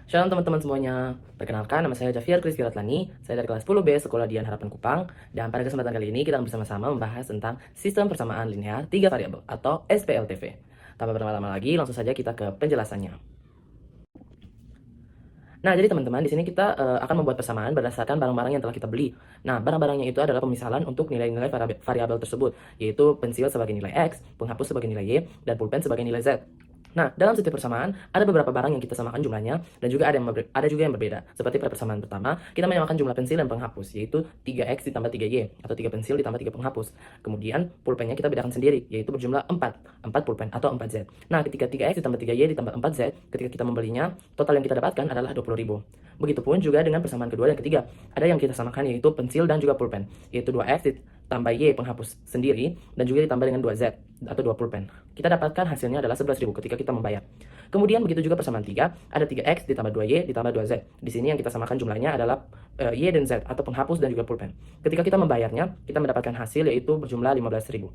Shalom teman-teman semuanya. Perkenalkan, nama saya Javier Kris Giratlani. Saya dari kelas 10B Sekolah Dian Harapan Kupang. Dan pada kesempatan kali ini kita akan bersama-sama membahas tentang sistem persamaan linear 3 variabel atau SPLTV. Tanpa berlama-lama lagi, langsung saja kita ke penjelasannya. Nah, jadi teman-teman, di sini kita akan membuat persamaan berdasarkan barang-barang yang telah kita beli. Nah, barang-barangnya itu adalah pemisalan untuk nilai-nilai variabel tersebut, yaitu pensil sebagai nilai X, penghapus sebagai nilai Y, dan pulpen sebagai nilai Z. Nah, dalam setiap persamaan, ada beberapa barang yang kita samakan jumlahnya, dan juga ada juga yang berbeda. Seperti pada persamaan pertama, kita menyamakan jumlah pensil dan penghapus, yaitu 3X ditambah 3Y, atau 3 pensil ditambah 3 penghapus. Kemudian, pulpennya kita bedakan sendiri, yaitu berjumlah 4 pulpen atau 4Z. Nah, ketika 3X ditambah 3Y ditambah 4Z, ketika kita membelinya, total yang kita dapatkan adalah 20.000. Begitupun juga dengan persamaan kedua dan ketiga. Ada yang kita samakan yaitu pensil dan juga pulpen, yaitu 2X ditambah Y penghapus sendiri, dan juga ditambah dengan 2Z atau 2 pulpen. Kita dapatkan hasilnya adalah 11.000 ketika kita membayar. Kemudian begitu juga persamaan 3, ada 3X ditambah 2Y ditambah 2Z. Di sini yang kita samakan jumlahnya adalah Y dan Z atau penghapus dan juga pulpen. Ketika kita membayarnya, kita mendapatkan hasil yaitu berjumlah 15.000.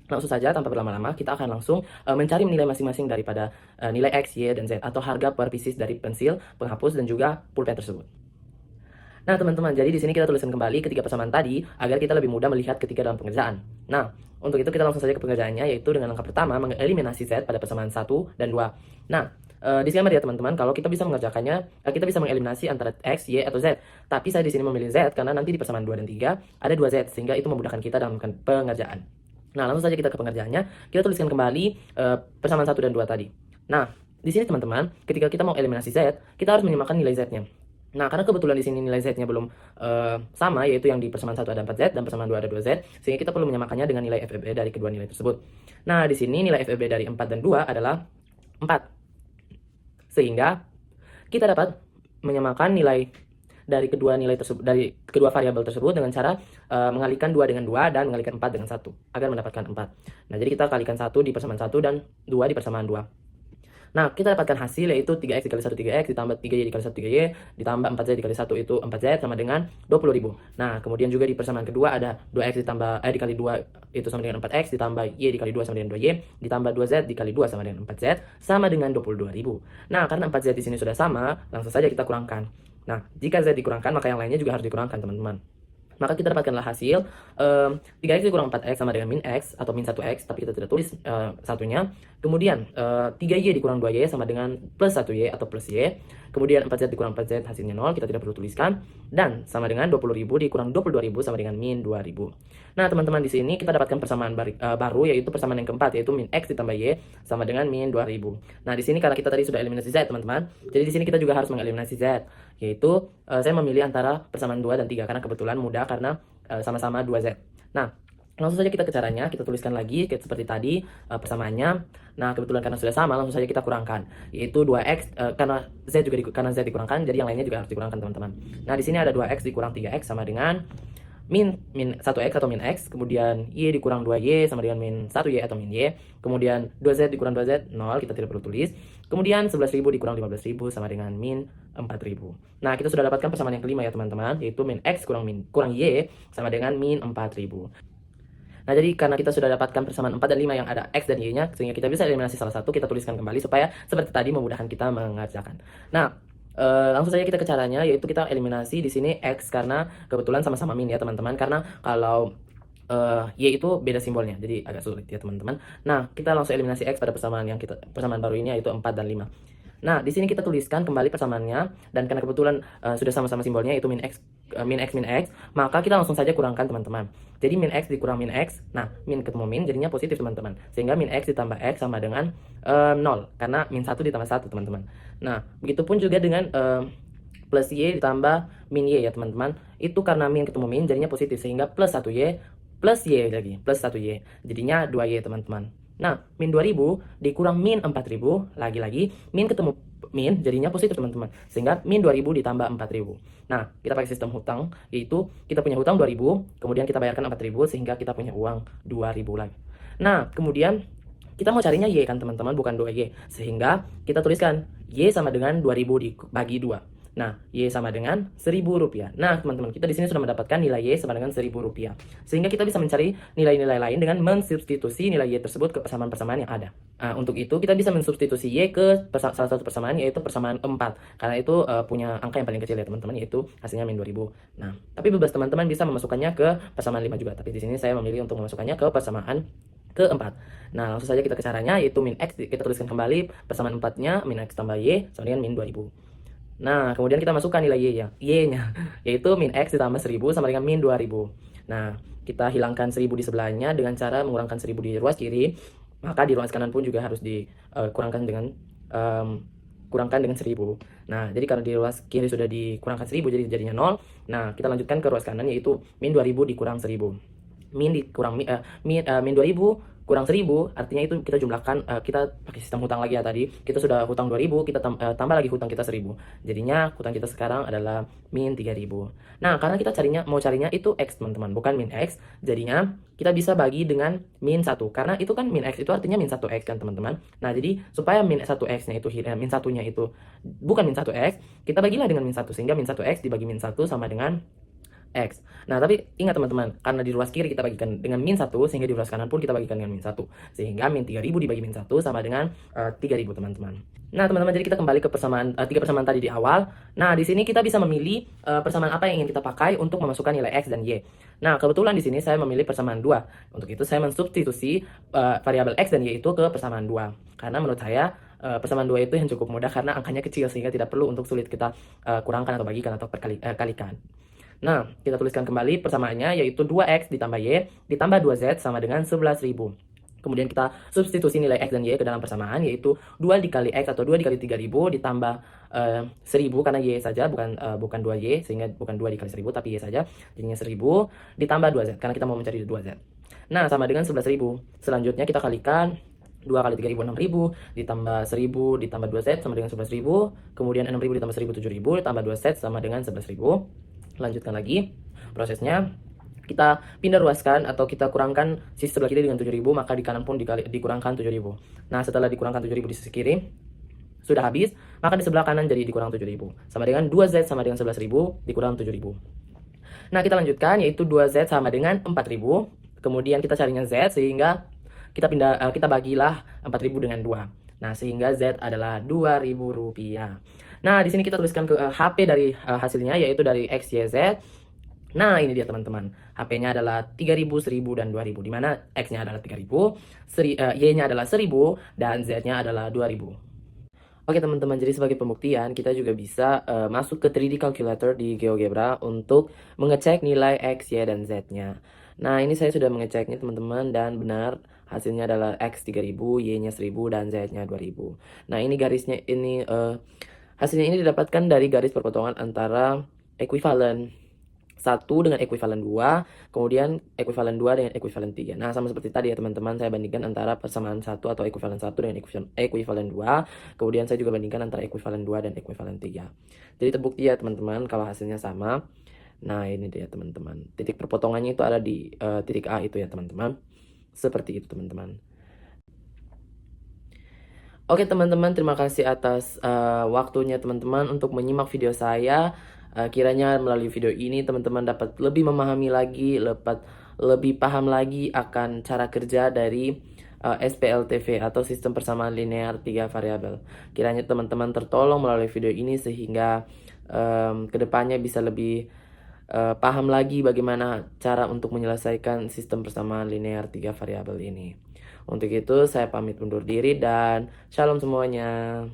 Langsung saja tanpa berlama-lama kita akan langsung mencari nilai masing-masing daripada nilai X, Y, dan Z atau harga per pieces dari pensil, penghapus, dan juga pulpen tersebut. Nah, teman-teman, jadi di sini kita tuliskan kembali ketiga persamaan tadi agar kita lebih mudah melihat ketiga dalam pengerjaan. Nah, untuk itu kita langsung saja ke pengerjaannya, yaitu dengan langkah pertama mengeliminasi Z pada persamaan 1 dan 2. Nah, disclaimer ya teman-teman, kalau kita bisa mengerjakannya, kita bisa mengeliminasi antara X, Y, atau Z. Tapi saya di sini memilih Z karena nanti di persamaan 2 dan 3 ada 2Z, sehingga itu memudahkan kita dalam pengerjaan. Nah, langsung saja kita ke pengerjaannya. Kita tuliskan kembali persamaan 1 dan 2 tadi. Nah, di sini teman-teman, ketika kita mau eliminasi Z, kita harus menyamakan nilai Z-nya. Nah, karena kebetulan di sini nilai Z-nya belum sama, yaitu yang di persamaan 1 ada 4Z dan persamaan 2 ada 2Z, sehingga kita perlu menyamakannya dengan nilai FEB dari kedua nilai tersebut. Nah, di sini nilai FEB dari 4 dan 2 adalah 4. Sehingga kita dapat menyamakan nilai dari kedua nilai tersebut, dari kedua variabel tersebut dengan cara mengalihkan 2 dengan 2 dan mengalihkan 4 dengan 1 agar mendapatkan 4. Nah, jadi kita kalikan 1 di persamaan 1 dan 2 di persamaan 2. Nah, kita dapatkan hasil yaitu 3X dikali 1 3X ditambah 3Y dikali 1 3Y ditambah 4Z dikali 1 itu 4Z sama dengan 20.000. Nah, kemudian juga di persamaan kedua ada 2X dikali 2 itu sama dengan 4X ditambah Y dikali 2 sama dengan 2Y ditambah 2Z dikali 2 sama dengan 4Z sama dengan 22.000. Nah, karena 4Z di sini sudah sama, langsung saja kita kurangkan. Nah, jika Z dikurangkan, maka yang lainnya juga harus dikurangkan, teman-teman. Maka kita dapatkanlah hasil 3X dikurang 4X sama dengan min X atau min 1X, tapi kita tidak tulis satunya. Kemudian 3Y dikurang 2Y sama dengan plus 1Y atau plus Y. Kemudian 4Z dikurang 4Z hasilnya 0, kita tidak perlu tuliskan. Dan sama dengan 20.000 dikurang 22.000 sama dengan min 2.000. Nah, teman-teman, di sini kita dapatkan persamaan baru, yaitu persamaan yang keempat, yaitu min X ditambah Y sama dengan min 2.000. Nah, di sini karena kita tadi sudah eliminasi Z, teman-teman, jadi di sini kita juga harus mengeliminasi Z, yaitu saya memilih antara persamaan 2 dan 3 karena kebetulan mudah karena sama-sama 2Z. Nah, langsung saja kita ke caranya, kita tuliskan lagi seperti tadi persamaannya. Nah, kebetulan karena sudah sama, langsung saja kita kurangkan, yaitu 2X karena Z dikurangkan, jadi yang lainnya juga harus dikurangkan, teman-teman. Nah, di sini ada 2X dikurang 3X sama dengan min 1X atau min X, kemudian Y dikurang 2Y sama dengan min 1Y atau min Y, kemudian 2Z dikurang 2Z 0, kita tidak perlu tulis, kemudian 11.000 dikurang 15.000 sama dengan min 4.000. Nah, kita sudah dapatkan persamaan yang kelima ya teman-teman, yaitu min X kurang Y sama dengan min 4.000. Nah, jadi karena kita sudah dapatkan persamaan 4 dan 5 yang ada X dan Y-nya, sehingga kita bisa eliminasi salah satu, kita tuliskan kembali supaya seperti tadi memudahkan kita mengerjakan. Nah, langsung saja kita ke caranya, yaitu kita eliminasi di sini X karena kebetulan sama-sama min ya teman-teman, karena kalau Y itu beda simbolnya, jadi agak sulit ya teman-teman. Nah, kita langsung eliminasi X pada persamaan baru ini, yaitu 4 dan 5. Nah, di sini kita tuliskan kembali persamaannya, dan karena kebetulan sudah sama-sama simbolnya, yaitu min X, maka kita langsung saja kurangkan, teman-teman. Jadi min X dikurang min X, nah min ketemu min jadinya positif, teman-teman. Sehingga min X ditambah X sama dengan 0, karena min 1 ditambah 1, teman-teman. Nah, begitupun juga dengan plus Y ditambah min Y ya teman-teman. Itu karena min ketemu min jadinya positif, sehingga plus 1Y plus Y lagi, plus 1Y. Jadinya 2Y, teman-teman. Nah, min 2000 dikurang min 4000, lagi-lagi min ketemu min jadinya positif, teman-teman. Sehingga min 2000 ditambah 4000. Nah, kita pakai sistem hutang, yaitu kita punya hutang 2000, kemudian kita bayarkan 4000 sehingga kita punya uang 2000 lagi. Nah, kemudian kita mau carinya Y kan, teman-teman, bukan 2Y. Sehingga kita tuliskan Y sama dengan 2000 dibagi 2. Nah, Y sama dengan Rp1.000. Nah, teman-teman, kita di sini sudah mendapatkan nilai Y sama dengan Rp1.000. Sehingga kita bisa mencari nilai-nilai lain dengan mensubstitusi nilai Y tersebut ke persamaan-persamaan yang ada. Untuk itu, kita bisa mensubstitusi Y ke salah satu persamaan, yaitu persamaan 4. Karena itu punya angka yang paling kecil ya, teman-teman, yaitu hasilnya min 2000. Nah, tapi bebas teman-teman bisa memasukkannya ke persamaan 5 juga. Tapi di sini saya memilih untuk memasukkannya ke persamaan keempat. Nah, langsung saja kita ke caranya, yaitu min X, kita tuliskan kembali persamaan 4-nya, min X tambah Y sama dengan min 2000. Nah, kemudian kita masukkan nilai Y-nya, yaitu min X ditambah 1000 sama dengan min 2000. Nah, kita hilangkan 1000 di sebelahnya dengan cara mengurangkan 1000 di ruas kiri, maka di ruas kanan pun juga harus dikurangkan dengan kurangkan dengan 1000. Nah, jadi karena di ruas kiri sudah dikurangkan 1000, jadi jadinya 0. Nah, kita lanjutkan ke ruas kanan, yaitu min 2000 dikurang 1000. Min 2000 kurang 1000, artinya itu kita jumlahkan, kita pakai sistem hutang lagi ya tadi. Kita sudah hutang 2000, kita tambah lagi hutang kita 1000. Jadinya hutang kita sekarang adalah min 3000. Nah, karena kita mau carinya itu X, teman-teman, bukan min X. Jadinya kita bisa bagi dengan min 1. Karena itu kan min X itu artinya min 1X kan, teman-teman. Nah, jadi supaya min 1X-nya itu min 1-nya itu bukan min 1X, kita bagilah dengan min 1, sehingga min 1X dibagi min 1 sama dengan X. Nah, tapi ingat teman-teman, karena di ruas kiri kita bagikan dengan min 1, sehingga di ruas kanan pun kita bagikan dengan min 1. Sehingga min 3000 dibagi min 1 sama dengan 3000, teman-teman. Nah, teman-teman, jadi kita kembali ke persamaan 3 persamaan tadi di awal. Nah, di sini kita bisa memilih persamaan apa yang ingin kita pakai untuk memasukkan nilai X dan Y. Nah, kebetulan di sini saya memilih persamaan 2. Untuk itu saya mensubstitusi variabel X dan Y itu ke persamaan 2. Karena menurut saya persamaan 2 itu yang cukup mudah karena angkanya kecil, sehingga tidak perlu untuk sulit kita kurangkan atau bagikan atau kalikan. Nah, kita tuliskan kembali persamaannya, yaitu 2X ditambah Y ditambah 2Z sama dengan 11.000. Kemudian kita substitusi nilai X dan Y ke dalam persamaan, yaitu 2 dikali X atau 2 dikali 3000 ditambah 1000, karena Y saja, bukan 2Y, sehingga bukan 2 dikali 1000 tapi Y saja. Jadinya 1000 ditambah 2Z, karena kita mau mencari 2Z. Nah, sama dengan 11.000. Selanjutnya kita kalikan 2 kali 3000, 6000, ditambah 1000 ditambah 2Z sama dengan 11.000. Kemudian 6000 ditambah 1000, 7000, ditambah 2Z sama dengan 11.000. Lanjutkan lagi prosesnya, kita pindah ruaskan atau kita kurangkan sisi sebelah kiri dengan 7000, maka di kanan pun dikurangkan 7000. Nah, setelah dikurangkan 7000 di sisi kiri sudah habis, maka di sebelah kanan jadi dikurang 7000 sama dengan 2Z sama dengan 11.000 dikurang 7000. Nah, kita lanjutkan, yaitu 2Z sama dengan 4000. Kemudian kita carinya Z, sehingga kita bagilah 4000 dengan 2. Nah, sehingga Z adalah Rp2.000. Nah, di sini kita tuliskan ke HP dari hasilnya, yaitu dari X, Y, Z. Nah, ini dia teman-teman. HP-nya adalah 3000, 1000, dan 2000. Di mana X-nya adalah 3000, Y-nya adalah 1000, dan Z-nya adalah 2000. Oke teman-teman, jadi sebagai pembuktian kita juga bisa masuk ke 3D Calculator di GeoGebra untuk mengecek nilai X, Y, dan Z-nya. Nah, ini saya sudah mengeceknya teman-teman, dan benar hasilnya adalah X 3000, Y-nya 1000, dan Z-nya 2000. Nah, ini garisnya ini hasilnya ini didapatkan dari garis perpotongan antara ekuivalen 1 dengan ekuivalen 2, kemudian ekuivalen 2 dengan ekuivalen 3. Nah, sama seperti tadi ya teman-teman, saya bandingkan antara persamaan 1 atau ekuivalen 1 dengan ekuivalen 2, kemudian saya juga bandingkan antara ekuivalen 2 dan ekuivalen 3. Jadi terbukti ya teman-teman kalau hasilnya sama. Nah, ini dia teman-teman. Titik perpotongannya itu ada di titik A itu ya teman-teman. Seperti itu teman-teman. Oke teman-teman, terima kasih atas waktunya teman-teman untuk menyimak video saya. Kiranya melalui video ini teman-teman dapat lebih memahami lagi, lebih paham lagi akan cara kerja dari SPLTV atau sistem persamaan linear 3 variabel. Kiranya teman-teman tertolong melalui video ini sehingga kedepannya bisa lebih paham lagi bagaimana cara untuk menyelesaikan sistem persamaan linear 3 variabel ini. Untuk itu saya pamit undur diri dan shalom semuanya.